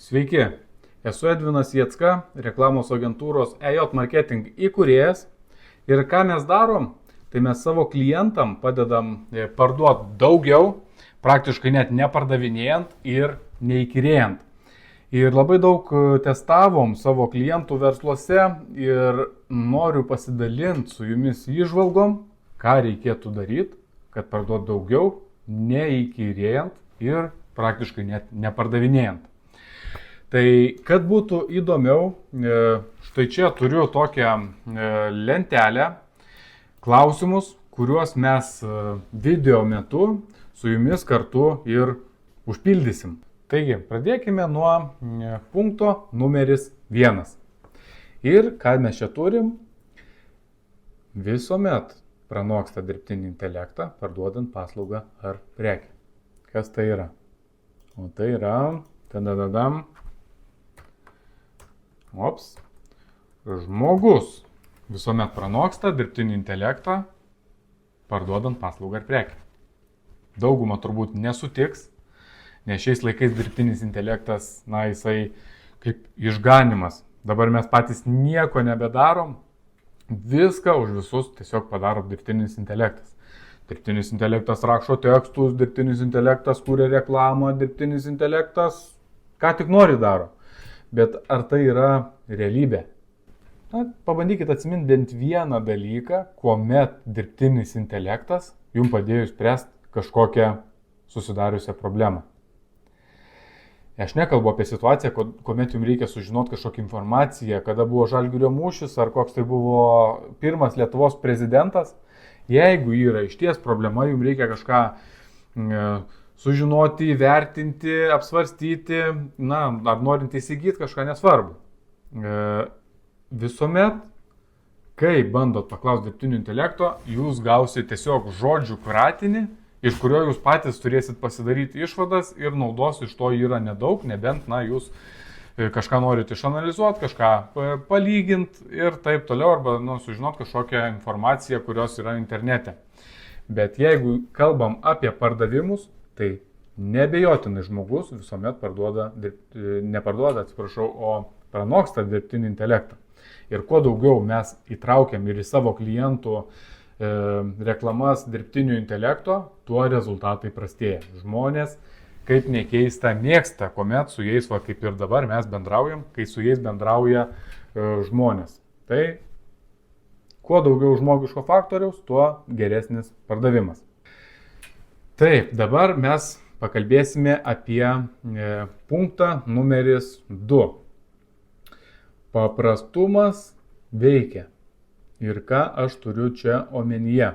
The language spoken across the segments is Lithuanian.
Sveiki, esu Edvinas Jacka, reklamos agentūros EJ Marketing įkūrėjas. Ir ką mes darom, tai mes savo klientam padedam parduoti daugiau, praktiškai net nepardavinėjant ir neįkyrėjant. Ir labai daug testavom savo klientų versluose ir noriu pasidalinti su jumis įžvalgom, ką reikėtų daryti, kad parduoti daugiau, neįkyrėjant ir praktiškai net nepardavinėjant. Tai kad būtų įdomiau, štai čia turiu tokią lentelę, klausimus, kuriuos mes video metu su jumis kartu ir užpildysim. Taigi, pradėkime nuo punkto numeris 1. Ir ką mes čia turim? Visuomet pranoksta dirbtinį intelektą, parduodant paslaugą ar prekę. Kas tai yra? O tai yra, žmogus visuomet pranoksta dirbtinį intelektą, parduodant paslaugą ar prekę. Dauguma turbūt nesutiks, nes šiais laikais dirbtinis intelektas, jisai kaip išganimas. Dabar mes patys nieko nebedarom, viską už visus tiesiog padaro dirbtinis intelektas. Dirbtinis intelektas rašo tekstus, dirbtinis intelektas kūrė reklamą, dirbtinis intelektas ką tik nori daro. Bet ar tai yra realybė? Pabandykite atsiminti bent vieną dalyką, kuomet dirbtinis intelektas jums padėjo spręsti kažkokią susidariusią problemą. Aš nekalbu apie situaciją, kuomet jums reikia sužinoti kažkokią informaciją, kada buvo Žalgirio mūšis ar koks tai buvo pirmas Lietuvos prezidentas. Jeigu yra išties problema, jums reikia kažką sužinoti, vertinti, apsvarstyti, ar norint įsigyti kažką nesvarbu. Visuomet, kai bandot paklausti dirbtinio intelekto, jūs gausite tiesiog žodžių kratinį, iš kurio jūs patys turėsit pasidaryti išvadas ir naudos iš to yra nedaug, nebent jūs kažką norite išanalizuoti, kažką palyginti ir taip toliau, arba sužinoti kažkokią informaciją, kurios yra internete. Bet jeigu kalbam apie pardavimus, tai nebejotinai žmogus visuomet pranoksta dirbtinį intelektą. Ir kuo daugiau mes įtraukiam ir į savo klientų reklamas dirbtinio intelekto, tuo rezultatai prastėja. Žmonės, kaip nekeista, mėgsta, kuomet su jais, kaip ir dabar mes bendraujam, kai su jais bendrauja žmonės. Tai kuo daugiau žmogiško faktoriaus, tuo geresnis pardavimas. Taip, dabar mes pakalbėsime apie punktą numeris 2. Paprastumas veikia. Ir ką aš turiu čia omenyje?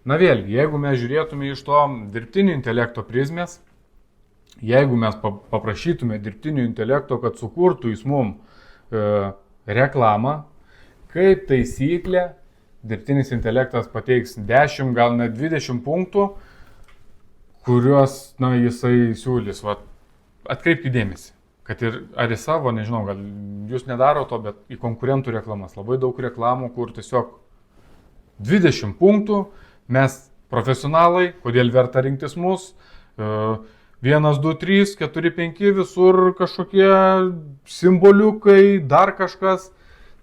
Vėlgi, jeigu mes žiūrėtume iš to dirbtinio intelekto prizmės, jeigu mes paprašytume dirbtinio intelekto, kad sukurtų jis mum reklamą, kaip taisyklė, dirbtinis intelektas pateiks 10, gal net 20 punktų, kuriuos jisai siūlys. Atkreipkite dėmesį, kad ir ar į savo, nežinau, gal jūs nedaro to, bet į konkurentų reklamas. Labai daug reklamų, kur tiesiog 20 punktų, mes profesionalai, kodėl verta rinktis mus, 1, 2, 3, 4, 5, visur kažkokie simboliukai, dar kažkas,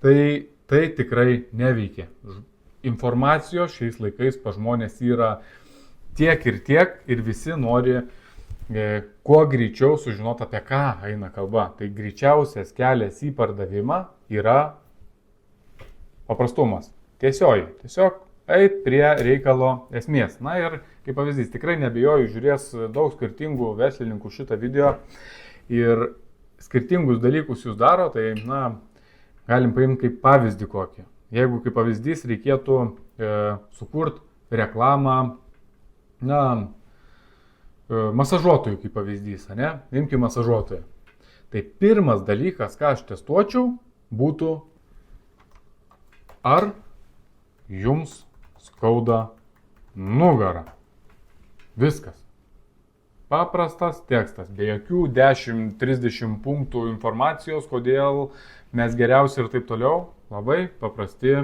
tai tikrai neveikia. Informacijos šiais laikais pa žmonės yra tiek ir visi nori kuo greičiau sužinoti, apie ką eina kalba. Tai greičiausias kelias į pardavimą yra paprastumas. Tiesiog eit prie reikalo esmės. Ir kaip pavyzdys, tikrai nebejoju, žiūrės daug skirtingų verslininkų šitą video ir skirtingus dalykus jūs daro, tai galim paimti kaip pavyzdį kokį. Jeigu kaip pavyzdys reikėtų sukurti reklamą, masažuotojų kaip pavyzdys, imkime masažuotoją. Tai pirmas dalykas, ką aš testuočiau, būtų, ar jums skauda nugarą. Viskas. Paprastas tekstas, be jokių 10-30 punktų informacijos, kodėl mes geriausi ir taip toliau. Labai paprasti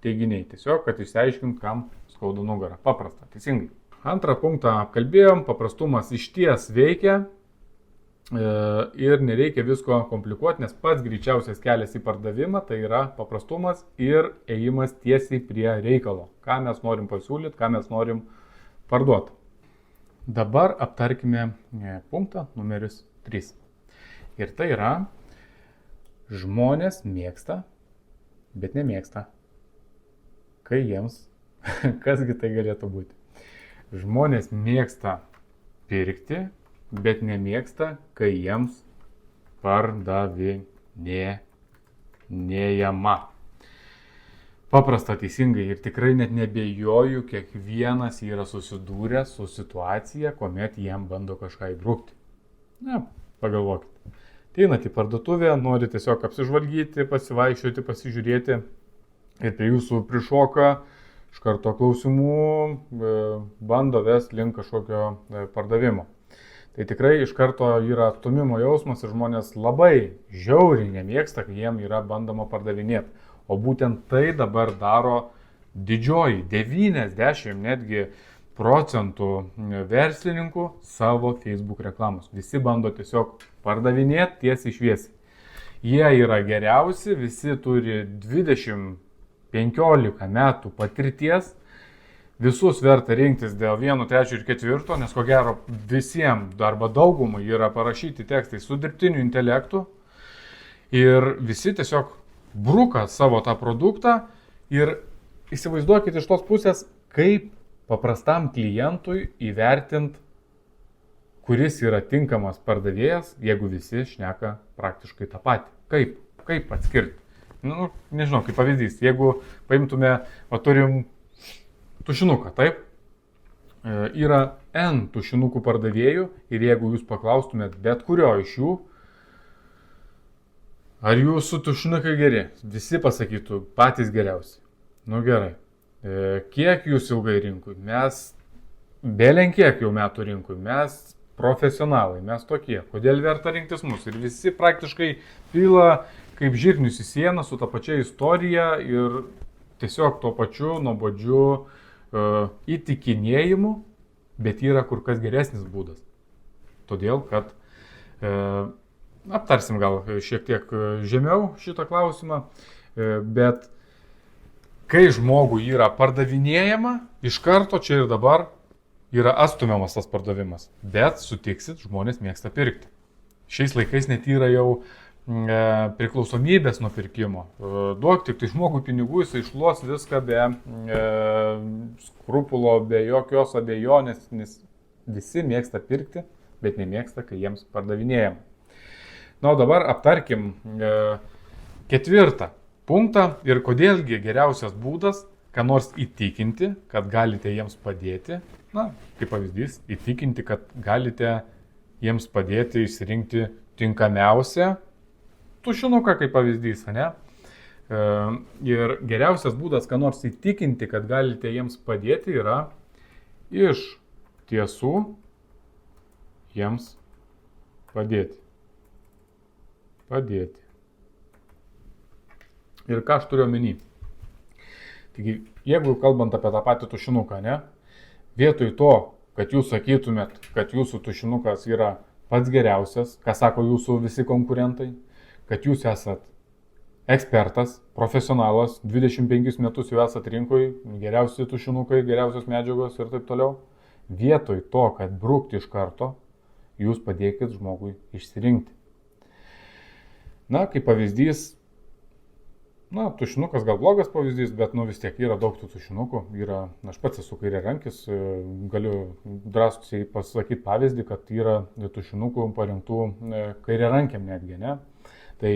teiginiai. Tiesiog, kad išsiaiškint, kam skauda nugarą. Paprasta, teisingai. Antrą punktą apkalbėjom, paprastumas išties veikia. ir nereikia visko komplikuoti, nes pats greičiausias kelias į pardavimą tai yra paprastumas ir ėjimas tiesiai prie reikalo, ką mes norim pasiūlyti, ką mes norim parduoti. Dabar aptarkime punktą numeris 3. Ir tai yra žmonės mėgsta, bet nemėgsta, kai jiems, kasgi tai galėtų būti. Žmonės mėgsta pirkti, bet nemėgsta, kai jiems pardavinėjama. Paprasta, teisingai ir tikrai net nebejoju, kiekvienas yra susidūręs su situacija, kuomet jiem bando kažką įbrukti. Na, pagalvokit. Ateinat į parduotuvę, nori tiesiog apsižvalgyti, pasivaikščioti, pasižiūrėti ir prie jūsų prišoka iš karto klausimų, bando vesti link kažkokio pardavimo. Tai tikrai iš karto yra atstumimo jausmas ir žmonės labai žiauriai nemėgsta, kai jiem yra bandoma pardavinėti. O būtent tai dabar daro didžioji 90 netgi procentų verslininkų savo Facebook reklamos. Visi bando tiesiog pardavinėti tiesiai šviesiai. Jie yra geriausi, visi turi 20-15 metų patirties. Visus verta rinktis dėl 1, 3 ir 4, nes ko gero visiems arba daugumai yra parašyti tekstai su dirbtiniu intelektu. Ir visi tiesiog bruka savo tą produktą ir įsivaizduokit iš tos pusės, kaip paprastam klientui įvertint, kuris yra tinkamas pardavėjas, jeigu visi šneka praktiškai tą patį. Kaip atskirti? Nu, nežinau, kaip pavyzdys, jeigu paimtume, turim tušinuką, taip? Yra N tušinukų pardavėjų ir jeigu jūs paklaustumėt bet kurio iš jų, ar jūsų tušinukai geri, visi pasakytų patys geriausi. Nu gerai. Kiek jūs ilgai rinkui? Mes belenkiek jau metų rinkui, mes profesionalai, mes tokie. Kodėl verta rinktis mus? Ir visi praktiškai pila kaip žirnius į sieną su ta pačia istorija ir tiesiog tuo pačiu nuobodžiu įtikinėjimu, bet yra kur kas geresnis būdas. Todėl, kad aptarsim gal šiek tiek žemiau šitą klausimą, bet kai žmogui yra pardavinėjama, iš karto čia ir dabar yra atstumiamas tas pardavimas. Bet sutiksit, žmonės mėgsta pirkti. Šiais laikais net yra jau priklausomybės nuo pirkimo. Duok tik tai žmogui pinigų, jis iššluos viską be skrupulo, be jokios abejonės, nes visi mėgsta pirkti, bet nemėgsta, kai jiems pardavinėjama. Na, o dabar aptarkim 4. punktą ir kodėlgi geriausias būdas, ką nors įtikinti, kad galite jiems padėti, na, kaip pavyzdys, įtikinti, kad galite jiems padėti išsirinkti tinkamiausią tušinuką, kaip pavyzdys, ne? Ir geriausias būdas, ką nors įtikinti, kad galite jiems padėti, yra iš tiesų jiems padėti. Ir ką aš turiu omeny? Taigi, jeigu kalbant apie tą patį tušinuką, ne, vietoj to, kad jūs sakytumėt, kad jūsų tušinukas yra pats geriausias, ką sako jūsų visi konkurentai, kad jūs esat ekspertas, profesionalas, 25 metus jau esat rinkoj, geriausi tušinukai, geriausios medžiagos ir taip toliau, vietoj to, kad brukti iš karto, jūs padėkit žmogui išsirinkti. Na, kaip pavyzdys, na, tušinukas gal blogas pavyzdys, bet vis tiek yra daug tų tušinukų. Aš pats esu kairiarankis, galiu drąsiai pasakyti pavyzdį, kad yra tušinukų parinktų kairiarankiam netgi, ne? Tai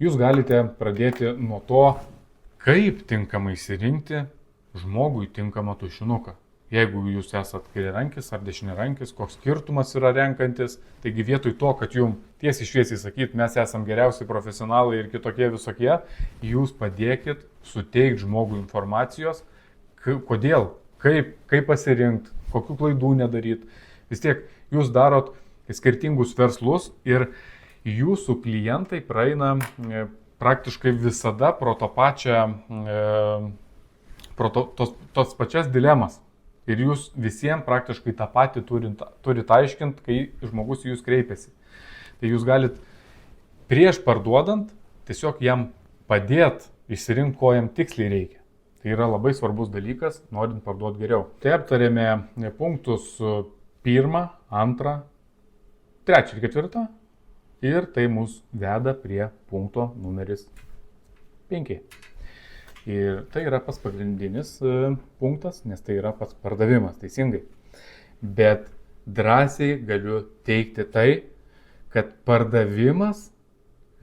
jūs galite pradėti nuo to, kaip tinkamai išsirinkti žmogui tinkamą tušinuką. Jeigu jūs esat kairiarankis ar dešiniarankis, koks skirtumas yra renkantis, taigi vietoj to, kad jums tiesiai šviesiai sakyt, mes esam geriausi profesionalai ir kitokie visokie, jūs padėkit suteikti žmogui informacijos, kodėl, kaip pasirinkti, kokių klaidų nedaryti. Vis tiek jūs darot skirtingus verslus ir jūsų klientai praeina praktiškai visada pro tos pačias dilemas. Ir jūs visiems praktiškai tą patį turit aiškinti, kai žmogus į jūs kreipiasi. Tai jūs galit prieš parduodant tiesiog jam padėti išsirinkti, ko jam tiksliai reikia. Tai yra labai svarbus dalykas, norint parduoti geriau. Tai aptarėme punktus 1, 2, 3 ir 4 ir tai mus veda prie punkto numeris 5. Ir tai yra pats pagrindinis punktas, nes tai yra pats pardavimas, teisingai. Bet drąsiai galiu teikti tai, kad pardavimas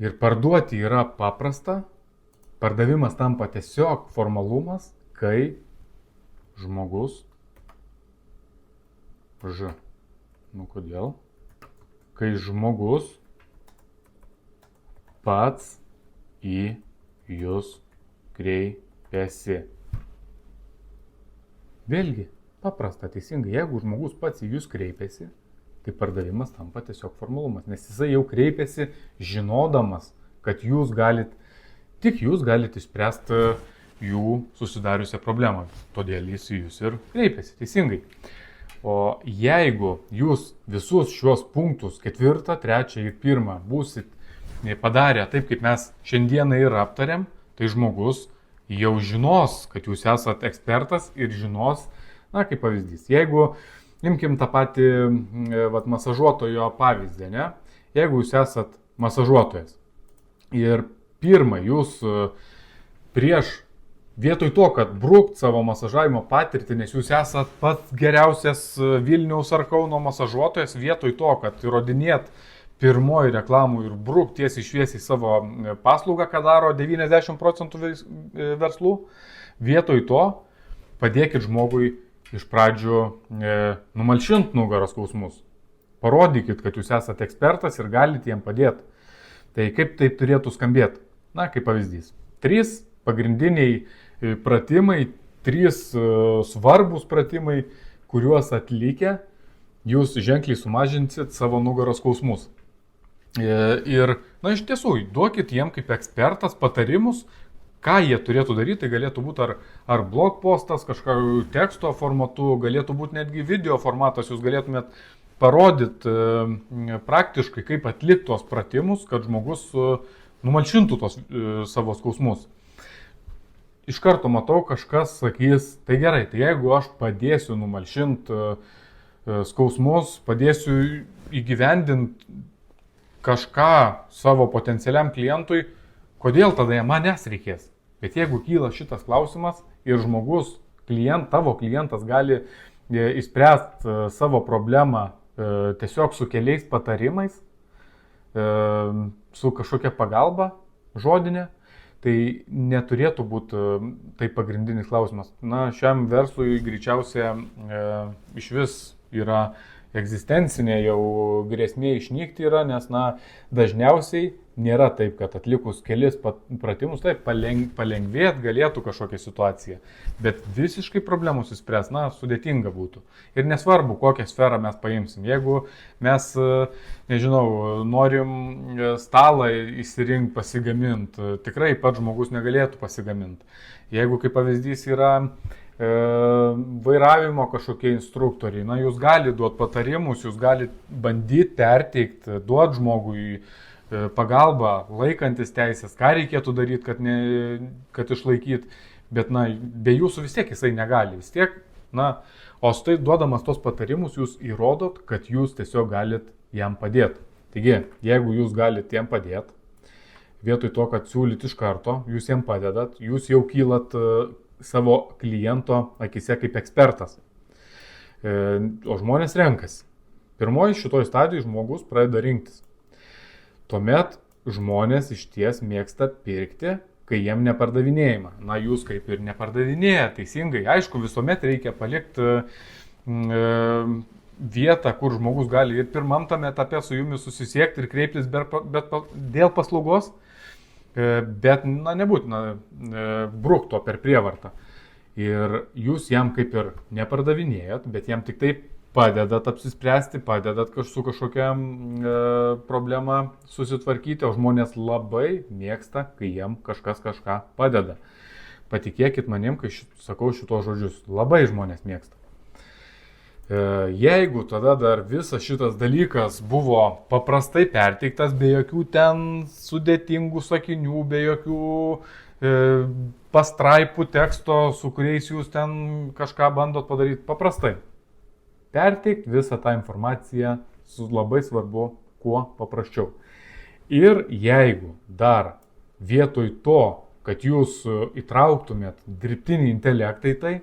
ir parduoti yra paprasta. Pardavimas tampa tiesiog formalumas, kai žmogus Kodėl? Kai žmogus pats į jūs kreipiasi. Vėlgi, paprasta, teisingai, jeigu žmogus pats į jūs kreipiasi, tai pardavimas tampa tiesiog formalumas, nes jisai jau kreipiasi žinodamas, kad tik jūs galite išspręsti jų susidariusią problemą. Todėl jis į jūs ir kreipiasi, teisingai. O jeigu jūs visus šios punktus 4, 3 ir 1 būsit padarę taip, kaip mes šiandieną ir aptarėm, tai žmogus jau žinos, kad jūs esat ekspertas ir žinos, kaip pavyzdys. Jeigu imkim tą patį masažuotojo pavyzdį, ne? Jeigu jūs esat masažuotojas ir pirmą jūs vietoj to, kad brukt savo masažavimo patirtį, nes jūs esat pats geriausias Vilniaus ar Kauno masažuotojas, vietoj to, kad įrodinėt pirmoji reklamų ir brukt tiesiai šviesiai savo paslaugą, ką daro 90% verslų, vietoj to padėkit žmogui iš pradžių numalšinti nugaros skausmus. Parodykit, kad jūs esate ekspertas ir galite jam padėti. Tai kaip tai turėtų skambėti? Kaip pavyzdys. 3 pagrindiniai pratimai, 3 svarbus pratimai, kuriuos atlikę, jūs ženkliai sumažinsit savo nugaros skausmus. Ir, iš tiesų, duokit jiem kaip ekspertas patarimus, ką jie turėtų daryti. Tai galėtų būti ar blog postas, kažkokio teksto formatu, galėtų būti netgi video formatas, jūs galėtumėt parodyti praktiškai, kaip atlikti tos pratimus, kad žmogus numalšintų tos savo skausmus. Iš karto matau, kažkas sakys, tai gerai, tai jeigu aš padėsiu numalšinti skausmus, padėsiu įgyvendinti kažką savo potencialiam klientui, kodėl tada manęs reikės? Bet jeigu kyla šitas klausimas ir žmogus, tavo klientas gali išspręsti savo problemą tiesiog su keliais patarimais, su kažkokia pagalba žodinė, tai neturėtų būti tai pagrindinis klausimas. Šiam verslui greičiausia iš vis yra egzistencinė jau grėsmė išnykti yra, nes dažniausiai nėra taip, kad atlikus kelis pratimus, taip palengvėt galėtų kažkokia situacija, bet visiškai problemus įspręs, sudėtinga būtų. Ir nesvarbu, kokią sferą mes paimsim. Jeigu mes, norim stalą įsirinkti, pasigaminti, tikrai pats žmogus negalėtų pasigaminti. Jeigu kaip pavyzdys yra vairavimo kažkokie instruktoriai, jūs galite duoti patarimus, jūs galite bandyti perteikti, duoti žmogui pagalbą, laikantis teisės, ką reikėtų daryti, kad išlaikyti, bet be jūsų vis tiek jisai negali, vis tiek, o štai duodamas tos patarimus jūs įrodot, kad jūs tiesiog galit jam padėti. Taigi, jeigu jūs galit jam padėti, vietoj to, kad siūlyt iš karto, jūs jam padedat, jūs jau kylat savo kliento akise kaip ekspertas. O žmonės renkasi. Pirmoji šitoj stadijoj žmogus pradeda rinktis. Tuomet žmonės iš ties mėgsta pirkti, kai jiem nepardavinėjama. Jūs kaip ir nepardavinėja, teisingai. Aišku, visuomet reikia palikti vietą, kur žmogus gali ir pirmam tame etape su jumis susisiekti ir kreiptis dėl paslaugos. Bet nebūtina brukto per prievartą. Ir jūs jam kaip ir nepardavinėjat, bet jam tik taip padedat apsispręsti, padedat su kažkokia problema susitvarkyti, o žmonės labai mėgsta, kai jam kažkas kažką padeda. Patikėkit manim, kai sakau šitos žodžius, labai žmonės mėgsta. Jeigu tada dar visas šitas dalykas buvo paprastai perteiktas, be jokių ten sudėtingų sakinių, be jokių pastraipų teksto, su kuriais jūs ten kažką bandot padaryti, paprastai. Perteikti visą tą informaciją labai svarbu, kuo paprasčiau. Ir jeigu dar vietoj to, kad jūs įtrauktumėt dirbtinį intelektą į tai,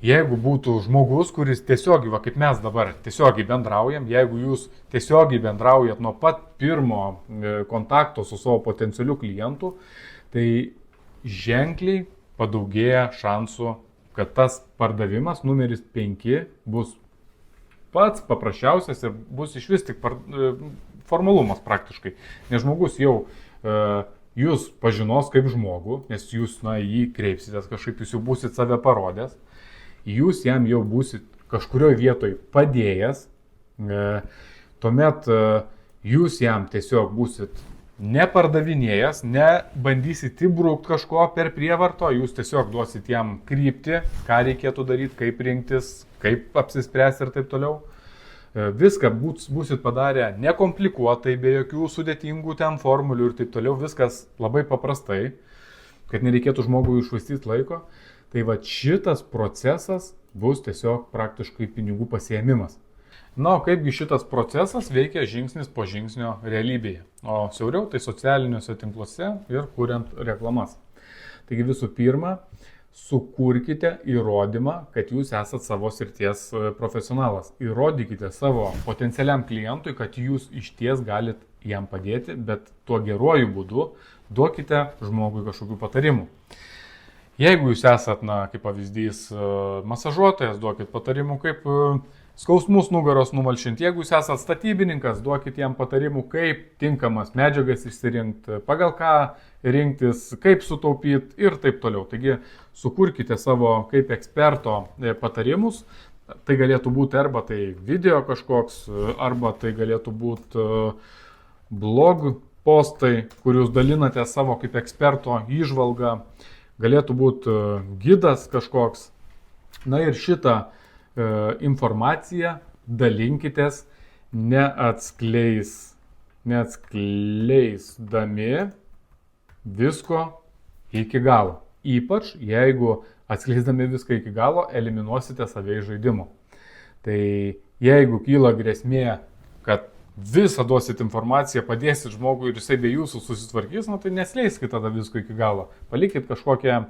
jeigu būtų žmogus, kuris tiesiogiai, va kaip mes dabar tiesiogiai bendraujam, jeigu jūs tiesiogiai bendraujat nuo pat pirmo kontakto su savo potencialiu klientu, tai ženkliai padaugėja šansų, kad tas pardavimas numeris 5 bus pats paprasčiausias ir bus iš vis tik formalumas praktiškai. Nes žmogus jau jūs pažinos kaip žmogų, nes jūs jį kreipsitės kažkaip, jūs jau būsit save parodęs, jūs jam jau būsit kažkurioje vietoje padėjęs, tuomet jūs jam tiesiog būsit nepardavinėjęs, nebandysit įbrūkti kažko per prievarto, jūs tiesiog duosit jam kryptį, ką reikėtų daryti, kaip rinktis, kaip apsispręsti ir taip toliau. Viską būsit padarę nekomplikuotai, be jokių sudėtingų ten formulių ir taip toliau, viskas labai paprastai, kad nereikėtų žmogui iššvaistyti laiko. Tai va šitas procesas bus tiesiog praktiškai pinigų pasiėmimas. Na, o kaipgi šitas procesas veikia žingsnis po žingsnio realybėje, o siauriau tai socialiniuose tinkluose ir kuriant reklamas. Taigi visų pirma, sukurkite įrodymą, kad jūs esat savo srities profesionalas. Įrodykite savo potencialiam klientui, kad jūs išties galit jam padėti, bet tuo geruoju būdu duokite žmogui kažkokių patarimų. Jeigu jūs esat, kaip pavyzdys, masažuotojas, duokit patarimų, kaip skausmus nugaros numalšinti. Jeigu jūs esat statybininkas, duokit jam patarimų, kaip tinkamas medžiagas išsirinkti, pagal ką rinktis, kaip sutaupyti ir taip toliau. Taigi sukurkite savo kaip eksperto patarimus. Tai galėtų būti arba tai video kažkoks, arba tai galėtų būti blog postai, kur jūs dalinate savo kaip eksperto įžvalgą. Galėtų būti gidas kažkoks. Na ir šitą informaciją dalinkitės neatskleisdami visko iki galo. Ypač jeigu atskleisdami viską iki galo eliminuosite save iš žaidimo. Tai jeigu kyla grėsmė, kad visą duosit informaciją, padėsit žmogui ir jisai be jūsų susitvarkys, tai neskleiskit tada visko iki galo. Palikit kažkokią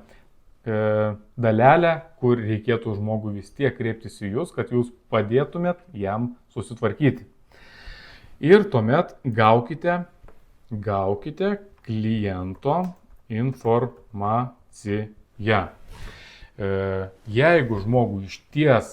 dalelę, kur reikėtų žmogui vis tiek kreiptis į jūs, kad jūs padėtumėt jam susitvarkyti. Ir tuomet gaukite kliento informaciją. Jeigu žmogui išties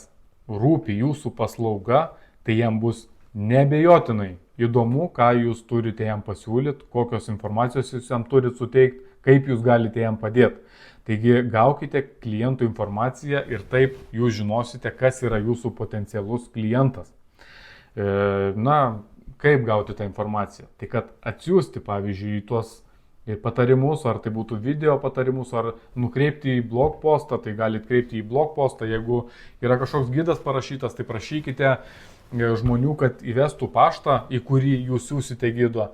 rūpi jūsų paslauga, tai jam bus nebejotinai įdomu, ką jūs turite jam pasiūlyti, kokios informacijos jūs jam turite suteikti, kaip jūs galite jam padėti. Taigi gaukite klientų informaciją ir taip jūs žinosite, kas yra jūsų potencialus klientas. Kaip gauti tą informaciją? Tai kad atsiųsti, pavyzdžiui, tuos patarimus, ar tai būtų video patarimus, ar nukreipti į blog postą, tai galite kreipti į blog postą. Jeigu yra kažkoks gidas parašytas, tai prašykite žmonių, kad įvestų paštą, į kurį jūs siūsite gido.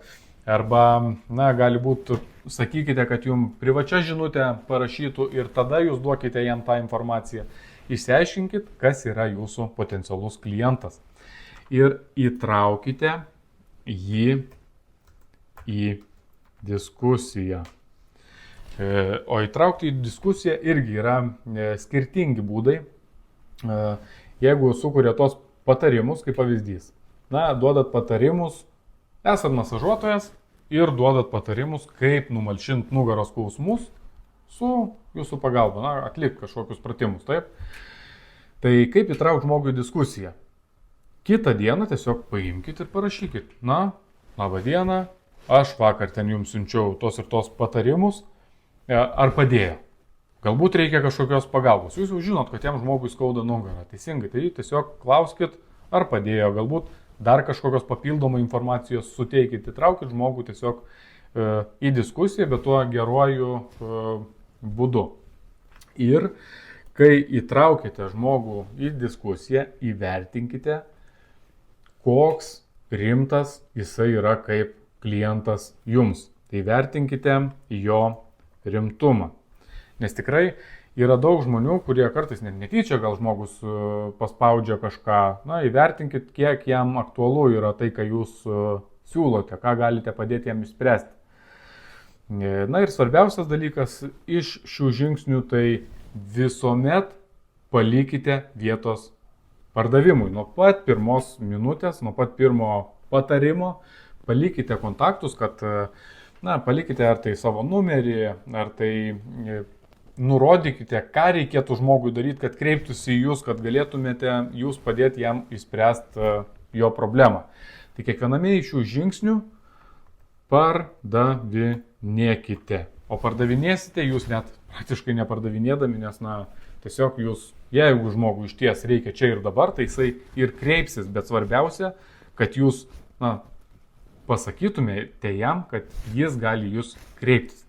Arba, gali būti, sakykite, kad jums privačia žinutė parašytų ir tada jūs duokite jam tą informaciją. Išsiaiškinkit, kas yra jūsų potencialus klientas. Ir įtraukite jį į diskusiją. O įtraukti į diskusiją irgi yra skirtingi būdai. Jeigu sukuria tos patarimus, kaip pavyzdys, duodat patarimus, esat masažuotojas ir duodat patarimus, kaip numalšinti nugaros skausmus su jūsų pagalba, atlikti kažkokius pratimus, taip? Tai kaip įtraukti žmogų į diskusiją? Kitą dieną tiesiog paimkite ir parašykit. Labą dieną, aš vakar ten jums siunčiau tos ir tos patarimus, ar padėjo? Galbūt reikia kažkokios pagalbos. Jūs jau žinot, kad jam žmogui skauda nugarą. Teisingai, tai tiesiog klauskit, ar padėjo. Galbūt dar kažkokios papildomai informacijos suteikit, įtraukit žmogų tiesiog į diskusiją, bet tuo geruoju būdu. Ir kai įtraukite žmogų į diskusiją, įvertinkite, koks rimtas jisai yra kaip klientas jums. Tai vertinkite jo rimtumą. Nes tikrai yra daug žmonių, kurie kartais net netyčia gal žmogus paspaudžia kažką. Na, įvertinkit, kiek jam aktualu yra tai, ką jūs siūlote, ką galite padėti jam išspręsti. Na ir svarbiausias dalykas iš šių žingsnių, tai visuomet palikite vietos pardavimui. Nuo pat pirmos minutės, nuo pat pirmo patarimo palikite kontaktus, kad, na, palikite ar tai savo numerį, ar tai nurodykite, ką reikėtų žmogui daryti, kad kreiptųsi į jūs, kad galėtumėte jūs padėti jam išspręsti jo problemą. Tai kiekviename iš šių žingsnių pardavinėkite. O pardavinėsite jūs net praktiškai nepardavinėdami, nes, na, tiesiog jūs, jeigu žmogui iš ties reikia čia ir dabar, tai jisai ir kreipsis, bet svarbiausia, kad jūs, na, pasakytumėte jam, kad jis gali jūs kreiptis.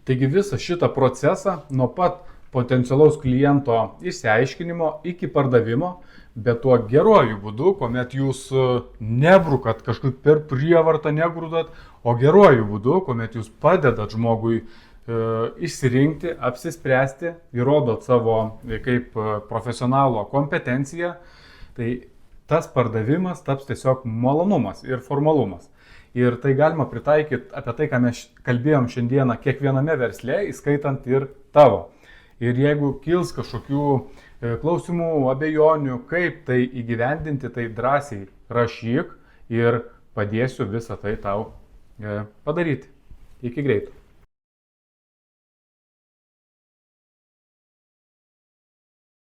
Taigi visą šitą procesą nuo pat potencialaus kliento išsiaiškinimo iki pardavimo, bet tuo geruoju būdu, kuomet jūs nebrukat kažkaip per prievartą negrūdat, o geruoju būdu, kuomet jūs padedat žmogui išsirinkti, apsispręsti, įrodot savo kaip profesionalo kompetenciją, tai tas pardavimas taps tiesiog malonumas ir formalumas. Ir tai galima pritaikyti apie tai, ką mes kalbėjom šiandieną kiekviename versle, įskaitant ir tavo. Ir jeigu kils kažkokių klausimų, abejonių, kaip tai įgyvendinti, tai drąsiai rašyk ir padėsiu visą tai tau padaryti. Iki greito.